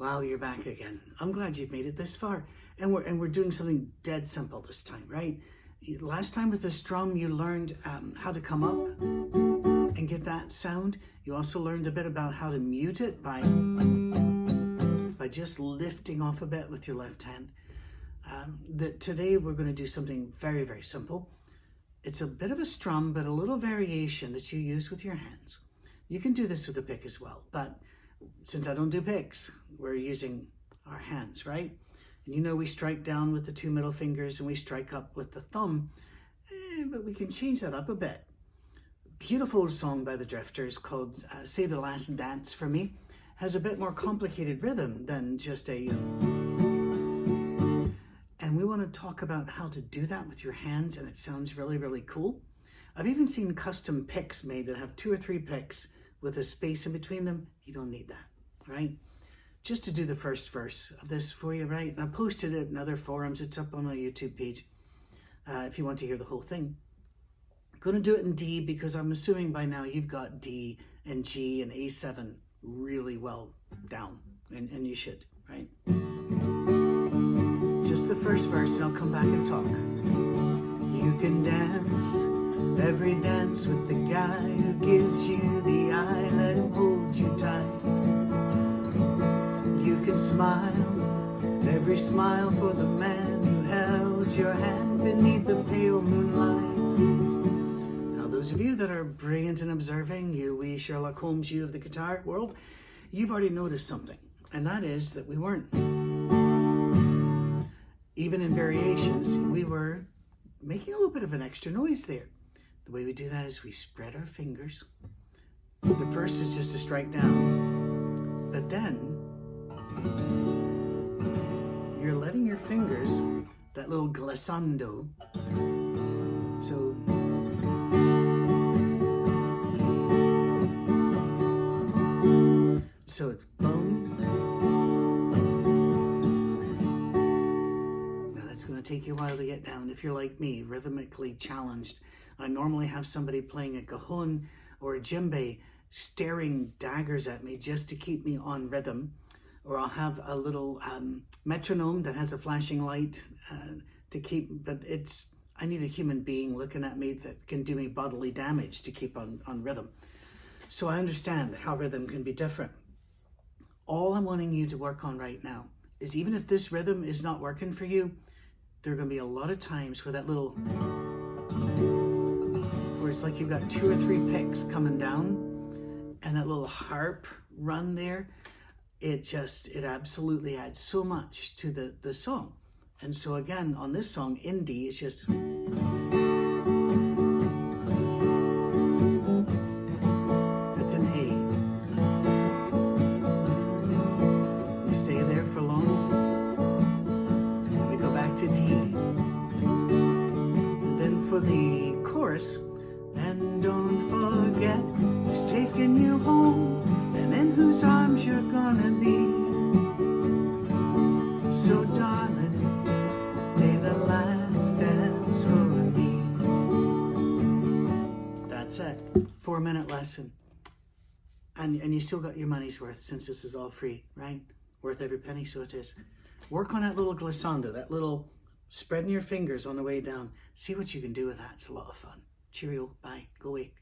Well, you're back again. I'm glad you've made it this far. And we're doing something dead simple this time, right? Last time with the strum, you learned how to come up and get that sound. You also learned a bit about how to mute it by just lifting off a bit with your left hand. Today we're going to do something very, very simple. It's a bit of a strum, but a little variation that you use with your hands. You can do this with a pick as well, but since I don't do picks, we're using our hands, right? And you know we strike down with the two middle fingers and we strike up with the thumb, but we can change that up a bit. Beautiful song by the Drifters called Say the Last Dance for Me. Has a bit more complicated rhythm than just a... And we want to talk about how to do that with your hands, and it sounds really, really cool. I've even seen custom picks made that have 2 or 3 picks with a space in between them. You don't need that, right? Just to do the first verse of this for you, right? And I posted it in other forums. It's up on my YouTube page if you want to hear the whole thing. I'm going to do it in D because I'm assuming by now you've got D and G and A7 really well down, and you should, right? Just the first verse, and I'll come back and talk. You can dance every dance with the guy who gives you the eye, let him hold you tight. You can smile every smile for the man who held your hand beneath the pale moonlight. Now those of you that are brilliant and observing, you wee Sherlock Holmes, you of the guitar world, you've already noticed something, and that is that we weren't, even in variations, we were making a little bit of an extra noise there. The way we do that is we spread our fingers. The first is just to strike down, but then you're letting your fingers, that little glissando, so it's boom. Now that's going to take you a while to get down if you're like me, rhythmically challenged. I normally have somebody playing a cajon or a djembe staring daggers at me just to keep me on rhythm. Or I'll have a little metronome that has a flashing light to keep, but I need a human being looking at me that can do me bodily damage to keep on rhythm. So I understand how rhythm can be different. All I'm wanting you to work on right now is, even if this rhythm is not working for you, there are going to be a lot of times where that little, where it's like you've got 2 or 3 picks coming down, and that little harp run there, it absolutely adds so much to the song. And so again, on this song, in D, it's just... That's an A. You stay there for long. And we go back to D. And then for the chorus, and don't forget who's taking you home, and in whose arms you're gonna be. So darling, take the last dance for me. That's it. 4-minute lesson. And you still got your money's worth, since this is all free, right? Worth every penny, so it is. Work on that little glissando, that little spreading your fingers on the way down. See what you can do with that. It's a lot of fun. Cheerio. Bye. Go away.